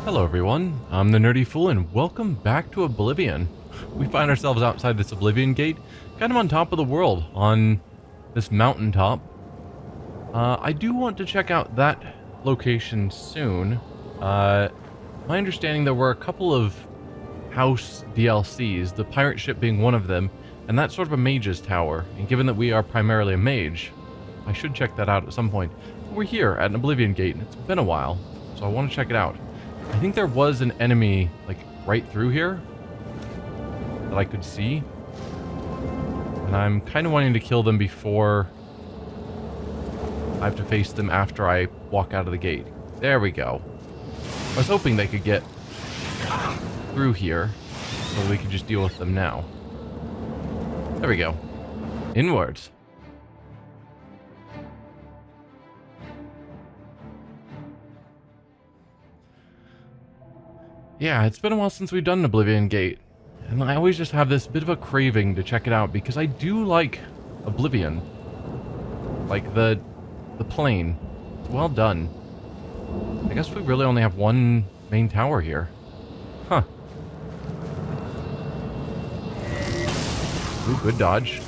Hello everyone, I'm the Nerdy Fool and welcome back to Oblivion. We find ourselves outside this Oblivion gate, kind of on top of the world, on this mountaintop. I do want to check out that location soon. My understanding there were a couple of house DLCs, the pirate ship being one of them, and that's sort of a mage's tower, and given that we are primarily a mage, I should check that out at some point. But we're here at an Oblivion gate, and it's been a while, so I want to check it out. I think there was an enemy, like, right through here that I could see. And I'm kind of wanting to kill them before I have to face them after I walk out of the gate. There we go. I was hoping they could get through here so we could just deal with them now. There we go. Inwards. Yeah, it's been a while since we've done an Oblivion Gate, and I always just have this bit of a craving to check it out because I do like Oblivion. Like the plane. It's well done. I guess we really only have one main tower here. Huh. Ooh, good dodge.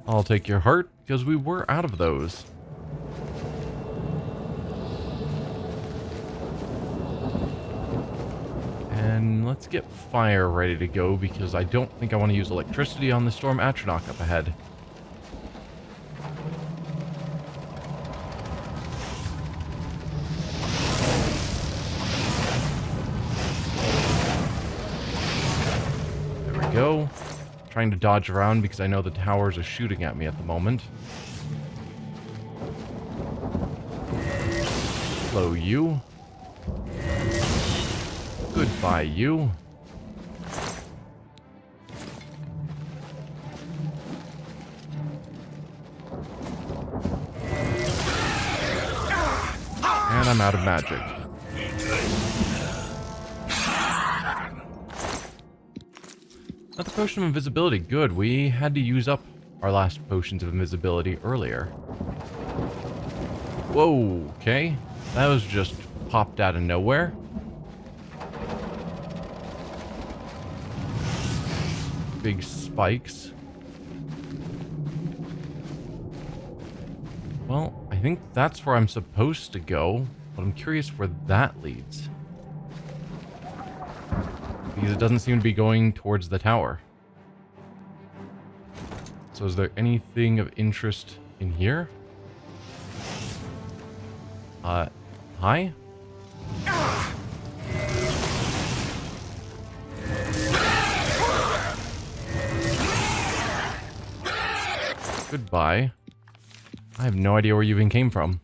I'll take your heart because we were out of those. And let's get fire ready to go because I don't think I want to use electricity on the Storm Atronach up ahead. There we go. Trying to dodge around because I know the towers are shooting at me at the moment. Hello, you. Goodbye, you. And I'm out of magic. Another potion of invisibility. Good. We had to use up our last potions of invisibility earlier. Whoa. Okay. That was just popped out of nowhere. Big spikes. Well, I think that's where I'm supposed to go, but I'm curious where that leads. Because it doesn't seem to be going towards the tower. So is there anything of interest in here? Hi? Goodbye. I have no idea where you even came from.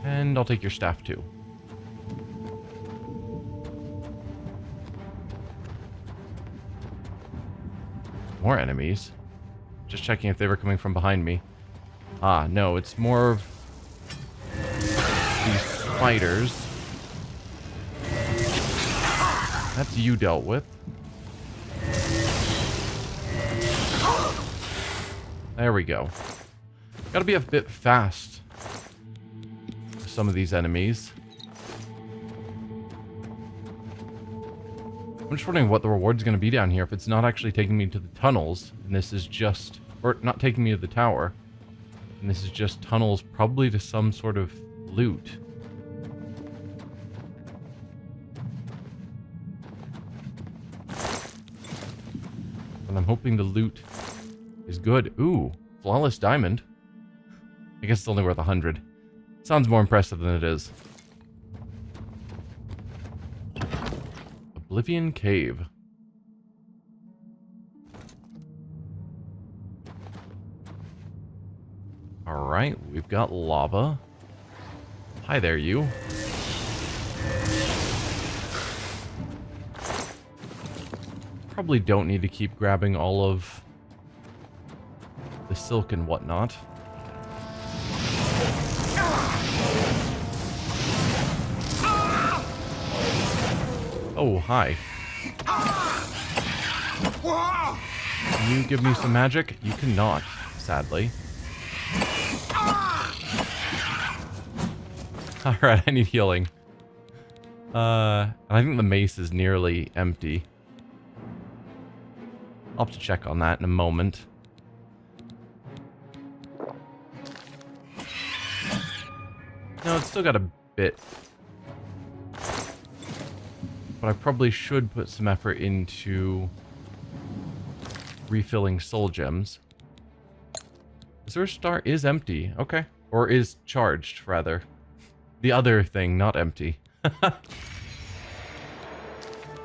And I'll take your staff too. More enemies. Just checking if they were coming from behind me. Ah, no, it's more of these spiders. That's you dealt with. There we go. Gotta be a bit fast with some of these enemies. I'm just wondering what the reward's gonna be down here if it's not actually taking me to the tunnels, and this is just... or not taking me to the tower. And this is just tunnels probably to some sort of loot. And I'm hoping the loot is good. Ooh, flawless diamond. I guess it's only worth 100. Sounds more impressive than it is. Oblivion Cave. Alright, we've got lava. Hi there, you. Probably don't need to keep grabbing all of the silk and whatnot. Oh, hi. Can you give me some magic? You cannot, sadly. Alright, I need healing. I think the mace is nearly empty. I'll have to check on that in a moment. No, it's still got a bit. But I probably should put some effort into refilling soul gems. Is there a star? Is empty. Okay. Or is charged, rather. The other thing, not empty. So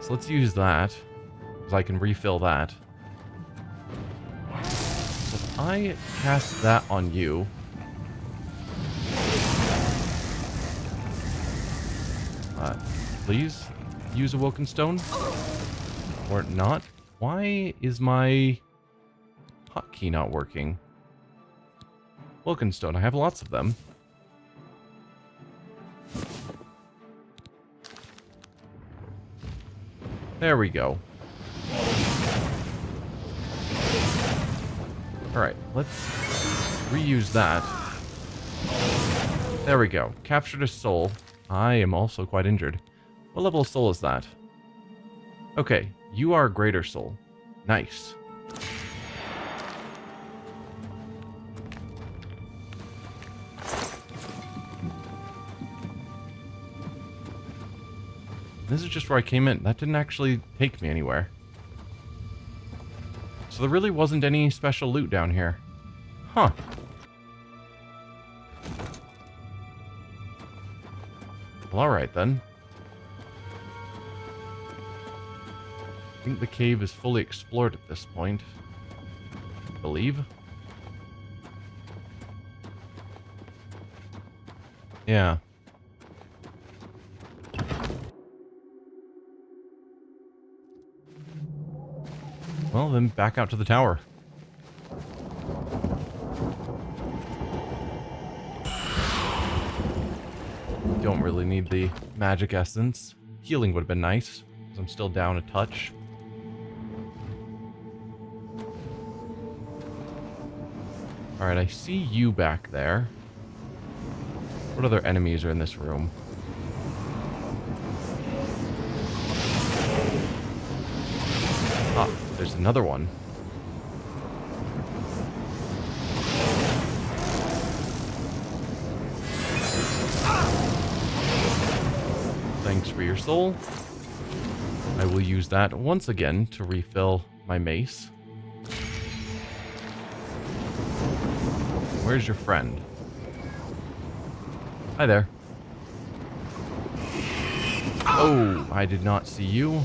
let's use that. Because I can refill that. So if I cast that on you. Please use a Woken Stone. Or not. Why is my hotkey not working? Woken Stone, I have lots of them. There we go. Alright, let's reuse that. There we go. Captured a soul. I am also quite injured. What level of soul is that? Okay, you are a greater soul. Nice. This is just where I came in. That didn't actually take me anywhere. So there really wasn't any special loot down here. Huh. Well, alright then. I think the cave is fully explored at this point. I believe. Yeah. Well, then back out to the tower. Don't really need the magic essence. Healing would have been nice, because I'm still down a touch. Alright, I see you back there. What other enemies are in this room? Ah, there's another one. Thanks for your soul. I will use that once again to refill my mace. Where's your friend? Hi there. Oh, I did not see you.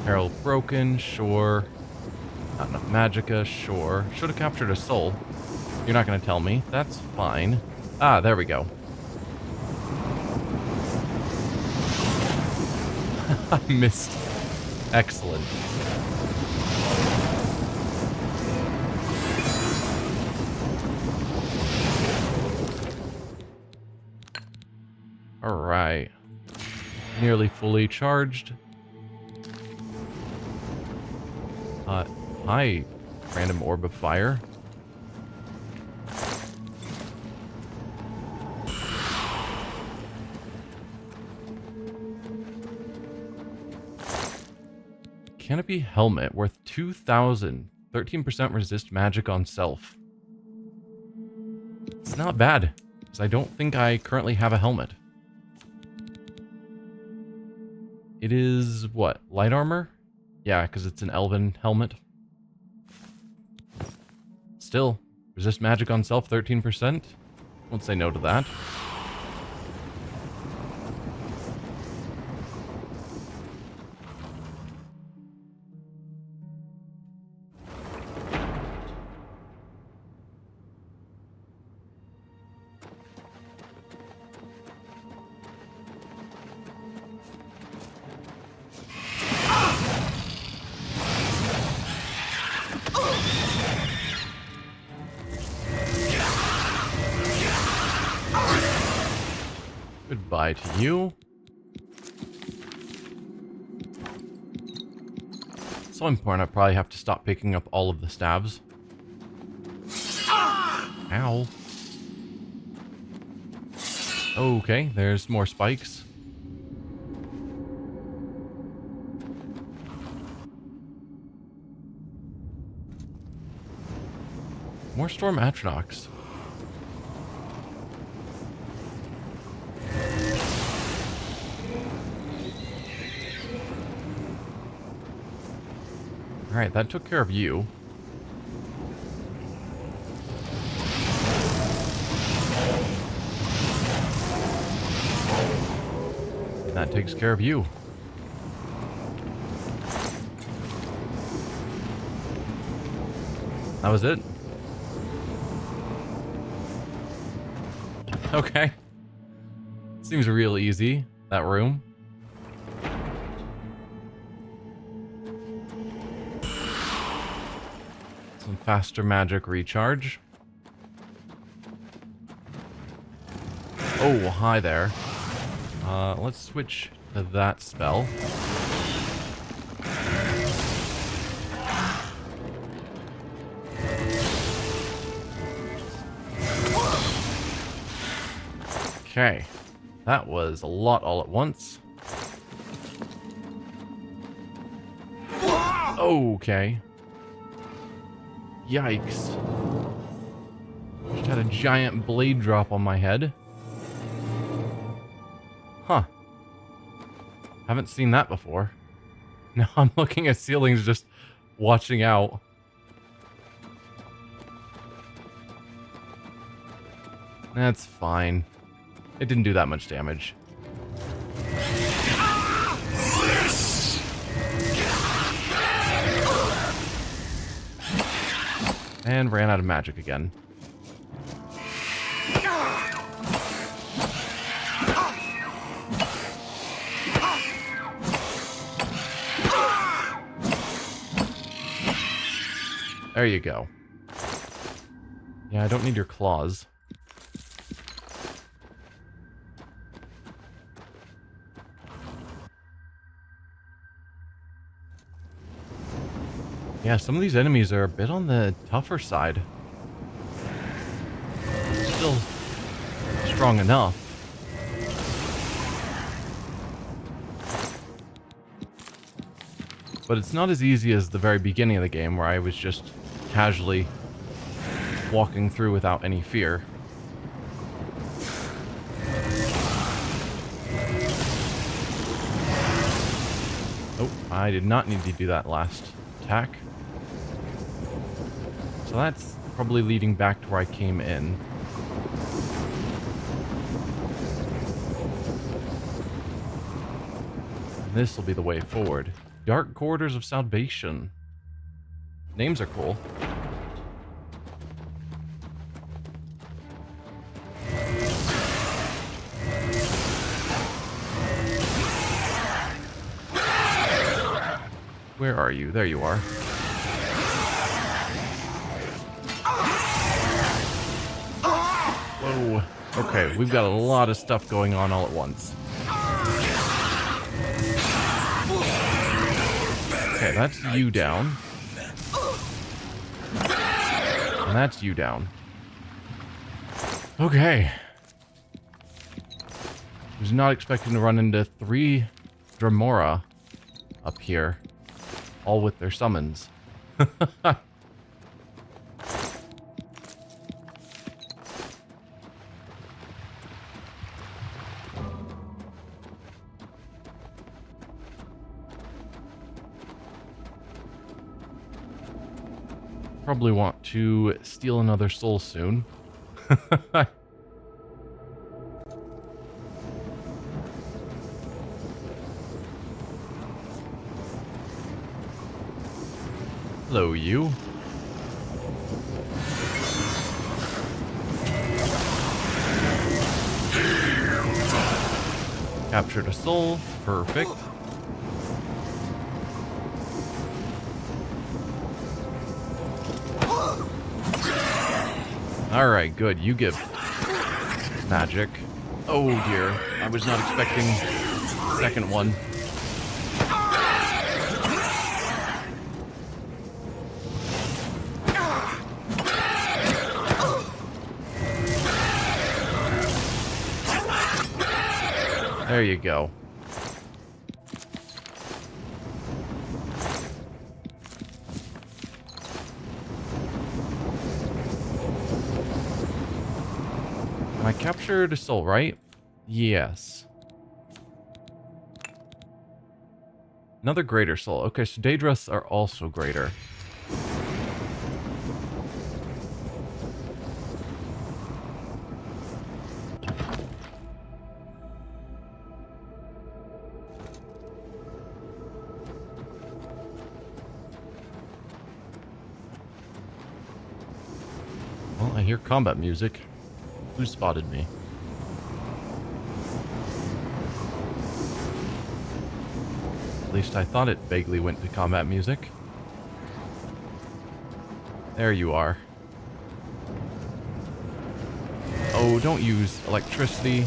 Herald broken, sure. Not enough magicka, sure. Should have captured a soul. You're not going to tell me. That's fine. Ah, there we go. I missed. Excellent. Alright. Nearly fully charged. Hi, random orb of fire. Canopy helmet worth 2,000. 13% resist magic on self. It's not bad, because I don't think I currently have a helmet. It is, what, light armor? Yeah, because it's an elven helmet. Still, resist magic on self 13%. Won't say no to that. Goodbye to you. At some point, I probably have to stop picking up all of the stabs. Ow. Okay, there's more spikes. More storm atronachs. Alright, that took care of you. And that takes care of you. That was it? Okay. Seems real easy, that room. Some faster magic recharge. Oh, hi there. Let's switch to that spell. Okay, that was a lot all at once. Okay. Yikes. Just had a giant blade drop on my head. Huh. Haven't seen that before. Now I'm looking at ceilings just watching out. That's fine. It didn't do that much damage. And ran out of magic again. There you go. Yeah, I don't need your claws. Yeah, some of these enemies are a bit on the tougher side. Still strong enough. But it's not as easy as the very beginning of the game where I was just casually walking through without any fear. Oh, I did not need to do that last attack. So that's probably leading back to where I came in. This will be the way forward. Dark Corridors of Salvation. Names are cool. Where are you? There you are. Whoa. Okay, we've got a lot of stuff going on all at once. Okay, that's you down. And that's you down. Okay. I was not expecting to run into 3 Dremora up here. All with their summons. Probably want to steal another soul soon. Hello, you. Captured a soul. Perfect. Alright, good. You give magic. Oh dear, I was not expecting the second one. There you go. I captured a soul, right? Yes. Another greater soul. Okay, so Daedric are also greater. Well, I hear combat music. Who spotted me? At least I thought it vaguely went to combat music. There you are. Oh, don't use electricity.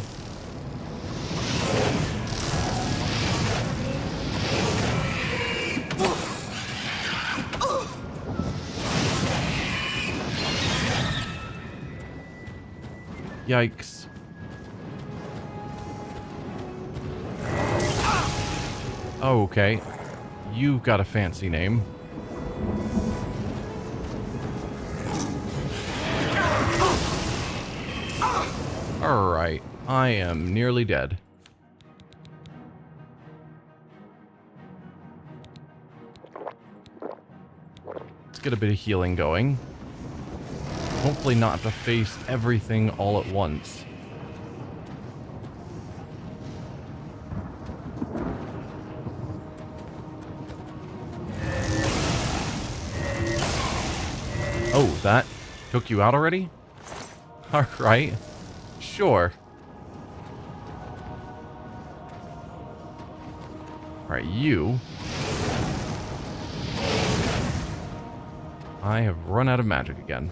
Yikes. Oh, okay. You've got a fancy name. Alright, I am nearly dead. Let's get a bit of healing going. Hopefully not have to face everything all at once. Oh, that took you out already? Alright. Sure. Alright, you. I have run out of magic again.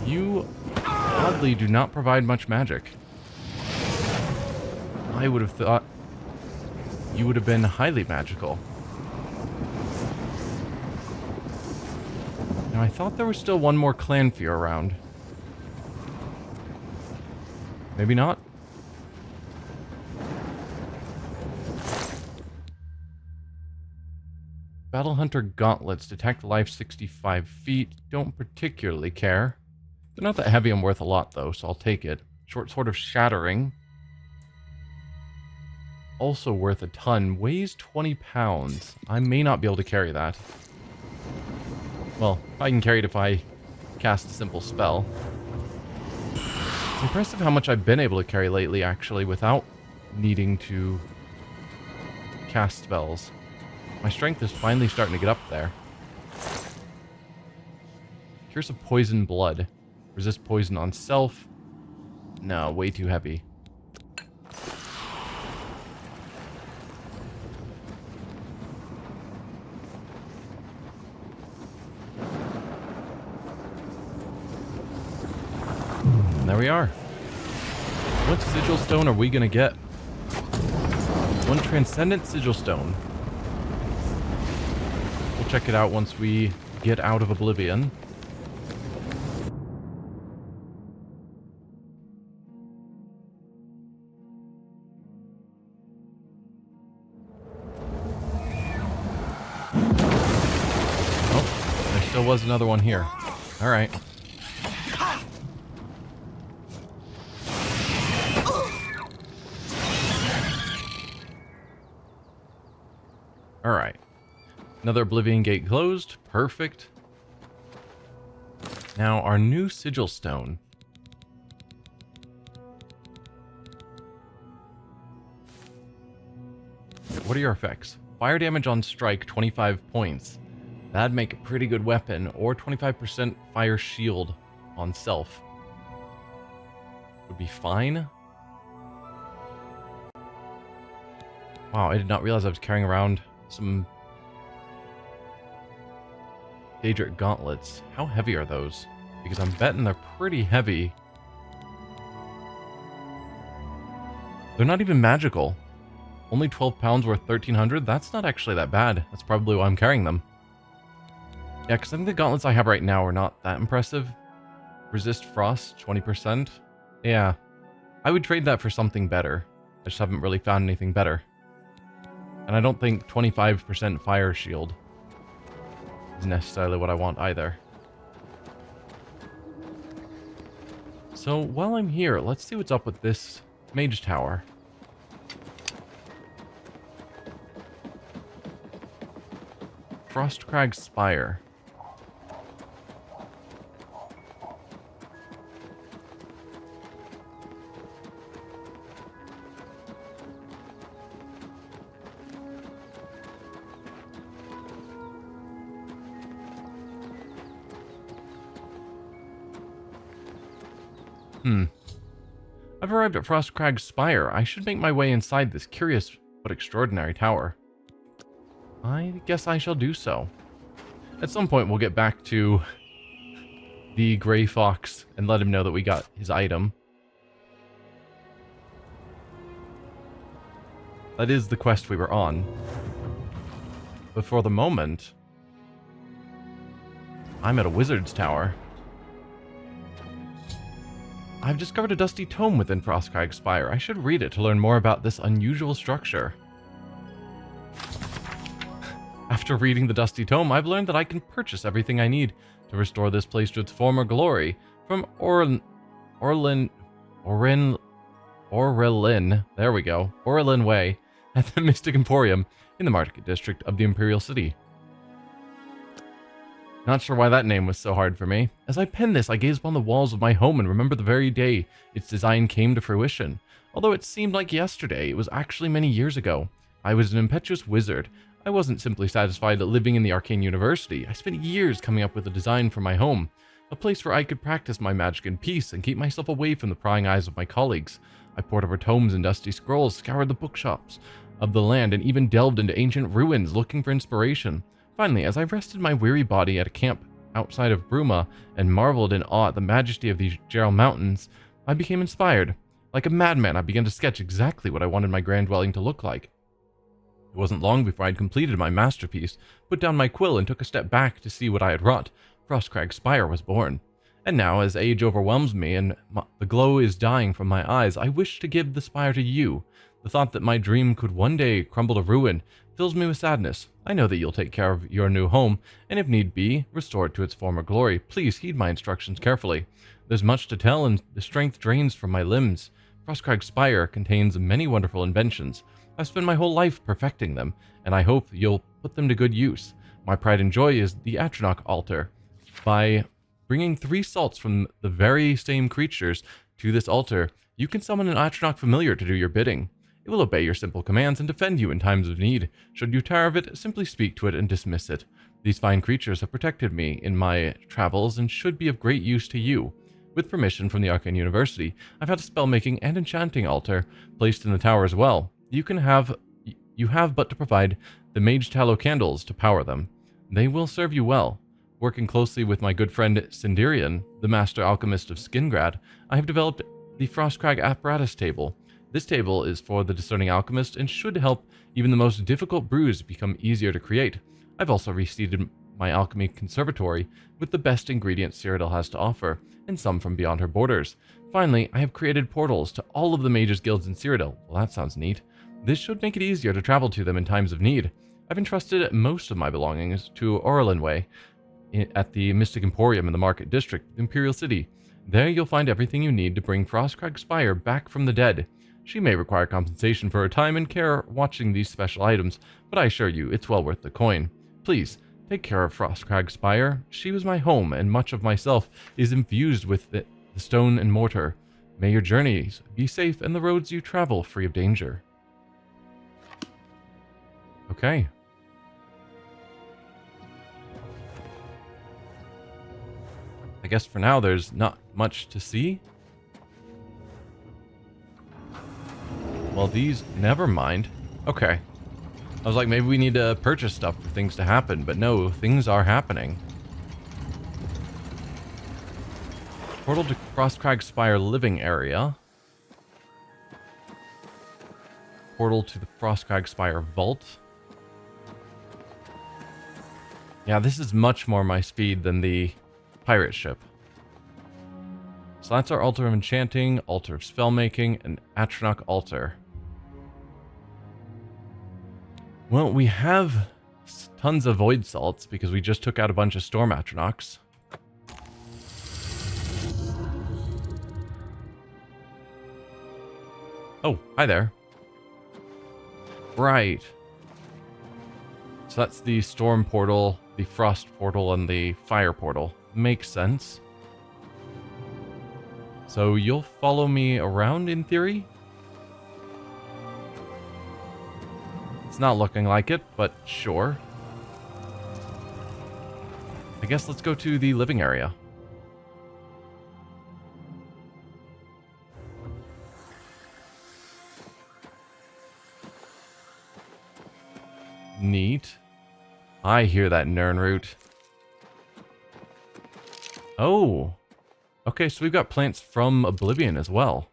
You oddly do not provide much magic. I would have thought you would have been highly magical. Now, I thought there was still one more clan fear around. Maybe not. Battle Hunter gauntlets detect life 65 feet. Don't particularly care. They're not that heavy and worth a lot, though, so I'll take it. Short Sword of Shattering. Also worth a ton. Weighs 20 pounds. I may not be able to carry that. Well, I can carry it if I cast a simple spell. It's impressive how much I've been able to carry lately, actually, without needing to cast spells. My strength is finally starting to get up there. Curse of Poison Blood. Resist poison on self. No, way too heavy. And there we are. What sigil stone are we gonna get? One transcendent sigil stone. We'll check it out once we get out of Oblivion. Oh, there still was another one here. All right. Alright. Another Oblivion gate closed. Perfect. Now, our new sigil stone. What are your effects? Fire damage on strike, 25 points. That'd make a pretty good weapon. Or 25% fire shield on self. Would be fine. Wow, I did not realize I was carrying around some Daedric gauntlets. How heavy are those? Because I'm betting they're pretty heavy. They're not even magical. Only 12 pounds worth 1,300? That's not actually that bad. That's probably why I'm carrying them. Yeah, because I think the gauntlets I have right now are not that impressive. Resist frost, 20%. Yeah. I would trade that for something better. I just haven't really found anything better. And I don't think 25% fire shield is necessarily what I want either. So while I'm here, let's see what's up with this mage tower. Frostcrag Spire. I've arrived at Frostcrag Spire. I should make my way inside this curious but extraordinary tower. I guess I shall do so. At some point we'll get back to the Grey Fox and let him know that we got his item. That is the quest we were on. But for the moment, I'm at a wizard's tower. I've discovered a dusty tome within Frostcrag Spire. I should read it to learn more about this unusual structure. After reading the dusty tome, I've learned that I can purchase everything I need to restore this place to its former glory from Orlin, there we go, Orlin Way, at the Mystic Emporium in the Market District of the Imperial City. Not sure why that name was so hard for me. As I pen this, I gaze upon the walls of my home and remember the very day its design came to fruition. Although it seemed like yesterday, it was actually many years ago. I was an impetuous wizard. I wasn't simply satisfied living in the Arcane University. I spent years coming up with a design for my home, a place where I could practice my magic in peace and keep myself away from the prying eyes of my colleagues. I pored over tomes and dusty scrolls, scoured the bookshops of the land, and even delved into ancient ruins looking for inspiration. Finally, as I rested my weary body at a camp outside of Bruma and marveled in awe at the majesty of these Gerald Mountains, I became inspired. Like a madman, I began to sketch exactly what I wanted my grand dwelling to look like. It wasn't long before I had completed my masterpiece, put down my quill, and took a step back to see what I had wrought. Frostcrag Spire was born. And now, as age overwhelms me and the glow is dying from my eyes, I wish to give the spire to you. The thought that my dream could one day crumble to ruin fills me with sadness. I know that you'll take care of your new home, and if need be, restore it to its former glory. Please heed my instructions carefully. There's much to tell, and the strength drains from my limbs. Frostcrag Spire contains many wonderful inventions. I've spent my whole life perfecting them, and I hope you'll put them to good use. My pride and joy is the Atronach altar. By bringing 3 salts from the very same creatures to this altar, you can summon an Atronach familiar to do your bidding. It will obey your simple commands and defend you in times of need. Should you tire of it, simply speak to it and dismiss it. These fine creatures have protected me in my travels and should be of great use to you. With permission from the Arcane University, I've had a spellmaking and enchanting altar placed in the tower as well. You have but to provide the mage tallow candles to power them. They will serve you well. Working closely with my good friend Sindirian, the master alchemist of Skingrad, I have developed the Frostcrag apparatus table. This table is for the discerning alchemist and should help even the most difficult brews become easier to create. I've also reseeded my alchemy conservatory with the best ingredients Cyrodiil has to offer, and some from beyond her borders. Finally, I have created portals to all of the mages guilds in Cyrodiil. Well, that sounds neat. This should make it easier to travel to them in times of need. I've entrusted most of my belongings to Orlin Way at the Mystic Emporium in the Market District, Imperial City. There you'll find everything you need to bring Frostcrag Spire back from the dead. She may require compensation for her time and care watching these special items, but I assure you it's well worth the coin. Please, take care of Frostcrag Spire. She was my home, and much of myself is infused with the stone and mortar. May your journeys be safe and the roads you travel free of danger. Okay. I guess for now there's not much to see. Well, these... never mind. Okay. I was like, maybe we need to purchase stuff for things to happen, but no, things are happening. Portal to Frostcrag Spire living area. Portal to the Frostcrag Spire vault. Yeah, this is much more my speed than the pirate ship. So that's our altar of enchanting, altar of spellmaking, and Atronach altar. Well, we have tons of void salts because we just took out a bunch of storm Atronachs. Oh, hi there. Right. So that's the storm portal, the frost portal, and the fire portal. Makes sense. So you'll follow me around in theory? It's not looking like it, but sure. I guess let's go to the living area. Neat. I hear that Nirnroot. Oh. Okay, so we've got plants from Oblivion as well.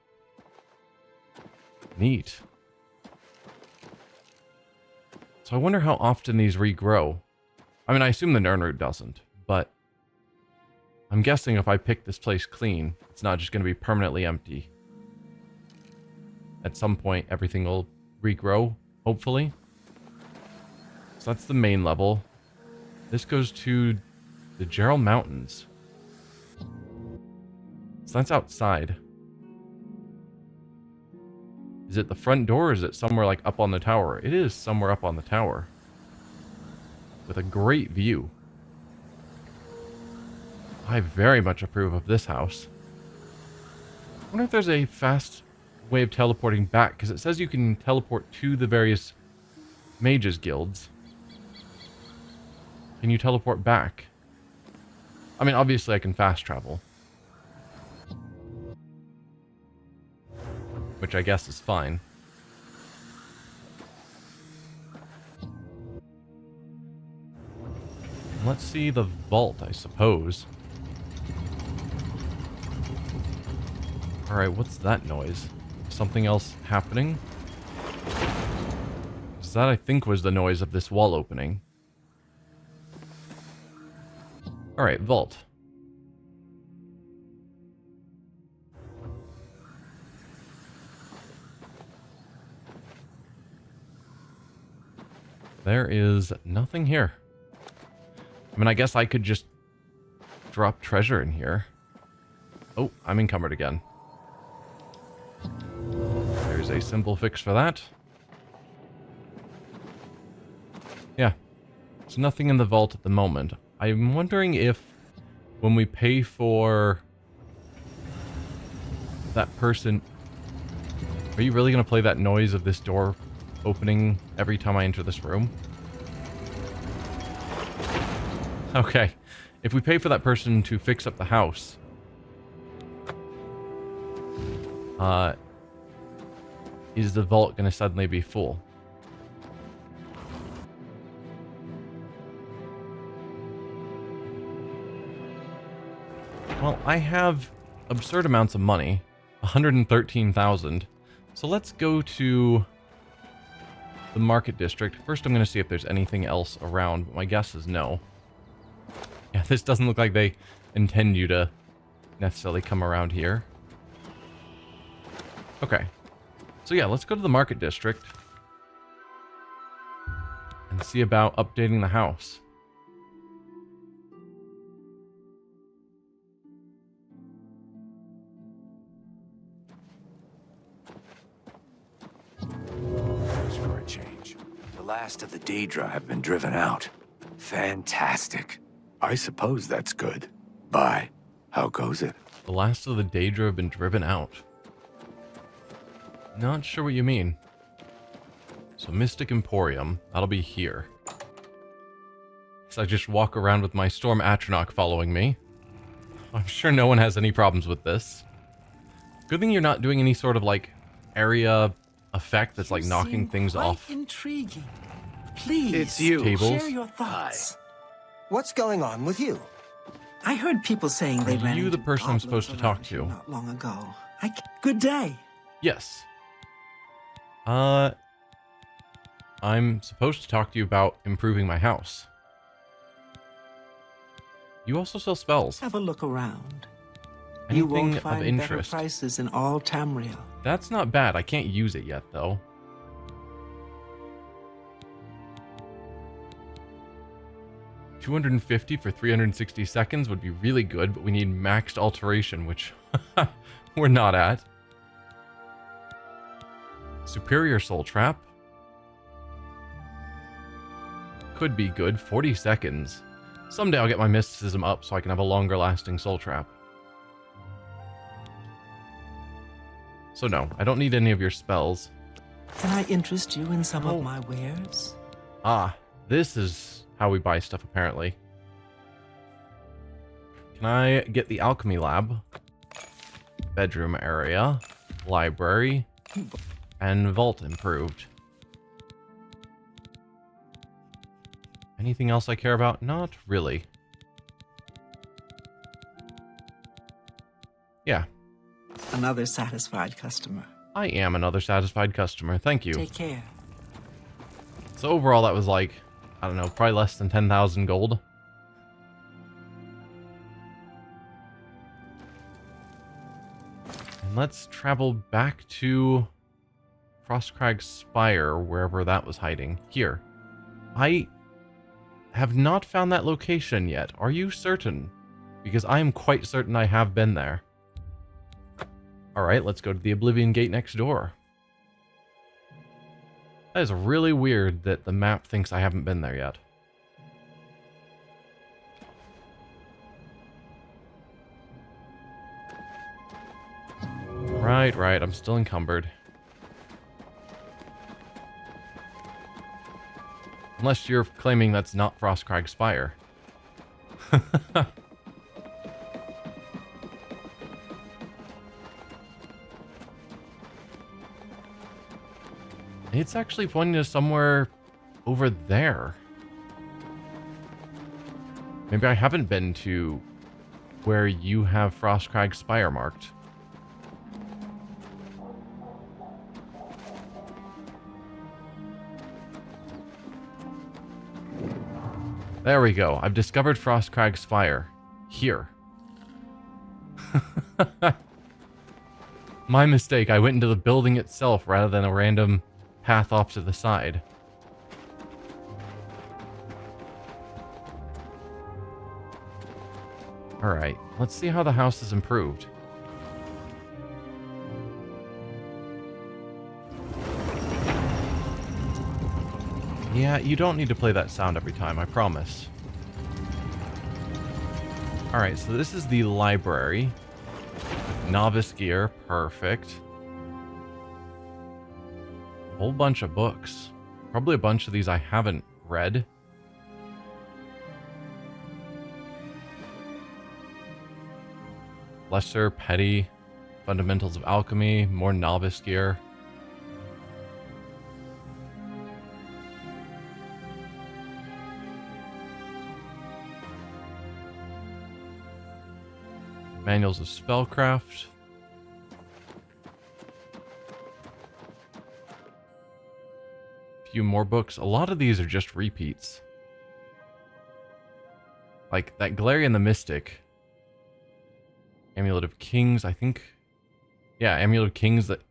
Neat. So I wonder how often these regrow. I mean, I assume the Nirnroot doesn't, but I'm guessing if I pick this place clean, it's not just going to be permanently empty. At some point, everything will regrow, hopefully. So that's the main level. This goes to the Gerald Mountains. So that's outside. Is it the front door or is it somewhere like up on the tower? It is somewhere up on the tower. With a great view. I very much approve of this house. I wonder if there's a fast way of teleporting back, because it says you can teleport to the various mages guilds. Can you teleport back? I mean, obviously I can fast travel. Which I guess is fine. Let's see the vault, I suppose. Alright, what's that noise? Something else happening? So that, I think, was the noise of this wall opening. Alright, vault. There is nothing here. I mean, I guess I could just drop treasure in here. Oh, I'm encumbered again. There's a simple fix for that. Yeah. There's nothing in the vault at the moment. I'm wondering if when we pay for that person... Are you really going to play that noise of this door opening every time I enter this room? Okay. If we pay for that person to fix up the house... is the vault going to suddenly be full? Well, I have absurd amounts of money. 113,000. So let's go to the market district. First, I'm going to see if there's anything else around. But my guess is no. Yeah, this doesn't look like they intend you to necessarily come around here. Okay. So yeah, let's go to the market district and see about updating the house. Just for a change. The last of the Daedra have been driven out. Fantastic. I suppose that's good. Bye. How goes it? The last of the Daedra have been driven out. Not sure what you mean. So Mystic Emporium, that'll be here. So I just walk around with my Storm Atronach following me. I'm sure no one has any problems with this. Good thing you're not doing any sort of like area effect that's like knocking things off. Intriguing. Please, It's you. Tables. share your thoughts. What's going on with you? I heard people saying they Are ran you the into person I'm supposed to talk goblins around to? here not long ago. Good day. Yes. I'm supposed to talk to you about improving my house. You also sell spells. Have a look around. Anything You won't of find interest. better prices in all Tamriel. That's not bad. I can't use it yet, though. $250 for 360 seconds would be really good, but we need maxed alteration, which we're not at. Superior soul trap. Could be good. 40 seconds. Someday I'll get my mysticism up so I can have a longer lasting soul trap. So no, I don't need any of your spells. Can I interest you in some of my wares? Ah, this is how we buy stuff apparently. Can I get the alchemy lab? Bedroom area. Library. And vault improved. Anything else I care about? Not really. Yeah. Another satisfied customer. I am another satisfied customer. Thank you. Take care. So overall that was like, I don't know, probably less than 10,000 gold. And let's travel back to Frostcrag Spire, wherever that was hiding. Here. I have not found that location yet. Are you certain? Because I am quite certain I have been there. Alright, let's go to the Oblivion Gate next door. That is really weird that the map thinks I haven't been there yet. Right, I'm still encumbered. Unless you're claiming that's not Frostcrag Spire. It's actually pointing to somewhere over there. Maybe I haven't been to where you have Frostcrag Spire marked. There we go. I've discovered Frostcrag Spire. Here. My mistake. I went into the building itself rather than a random path off to the side. Alright, let's see how the house is improved. Yeah, you don't need to play that sound every time, I promise. Alright, so this is the library. Novice gear, perfect. A whole bunch of books. Probably a bunch of these I haven't read. Lesser, petty, fundamentals of alchemy, more novice gear. Manuals of spellcraft. Few more books. A lot of these are just repeats. Like that Galarian the Mystic. Amulet of Kings, I think. Yeah, Amulet of Kings. That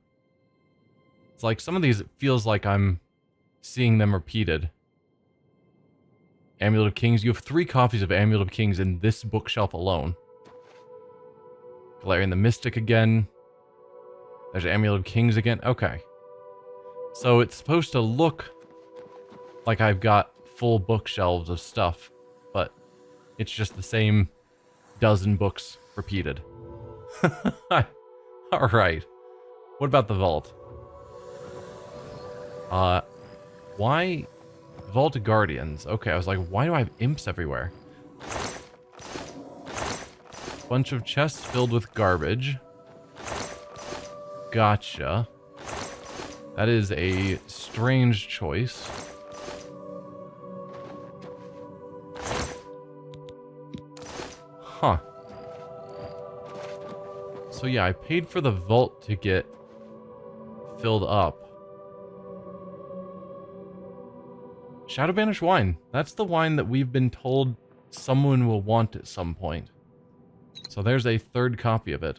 it's like some of these, it feels like I'm seeing them repeated. Amulet of Kings. You have 3 copies of Amulet of Kings in this bookshelf alone. Galarian the Mystic again. There's Amulet of Kings again. Okay. So it's supposed to look like I've got full bookshelves of stuff, but it's just the same dozen books repeated. Alright. What about the vault? Why Vault Guardians? Okay, I was like, why do I have imps everywhere? Bunch of chests filled with garbage. Gotcha. That is a strange choice. Huh. So yeah, I paid for the vault to get filled up. Shadow Banished wine. That's the wine that we've been told someone will want at some point. So there's a third copy of it.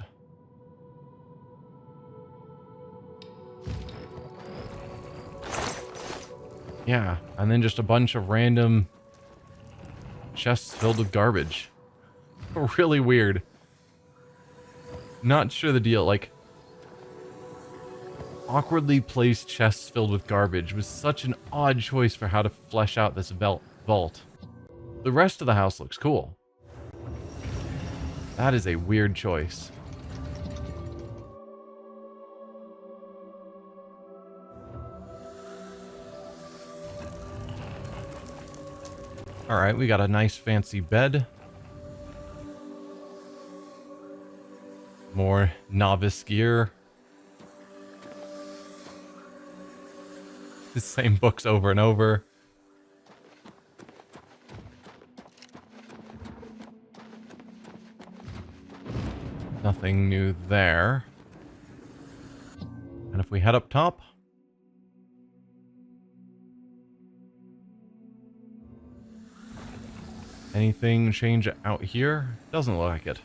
Yeah, and then just a bunch of random chests filled with garbage. Really weird. Not sure the deal, like, awkwardly placed chests filled with garbage was such an odd choice for how to flesh out this vault. The rest of the house looks cool. That is a weird choice. Alright, we got a nice fancy bed. More novice gear. The same books over and over. Nothing new there. And if we head up top... anything change out here? Doesn't look like it.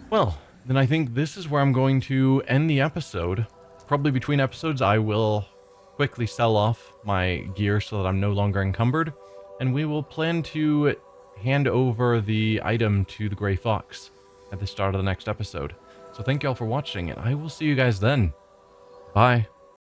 Well, then I think this is where I'm going to end the episode. Probably between episodes I will quickly sell off my gear so that I'm no longer encumbered. And we will plan to hand over the item to the Grey Fox at the start of the next episode. So thank you all for watching, and I will see you guys then. Bye.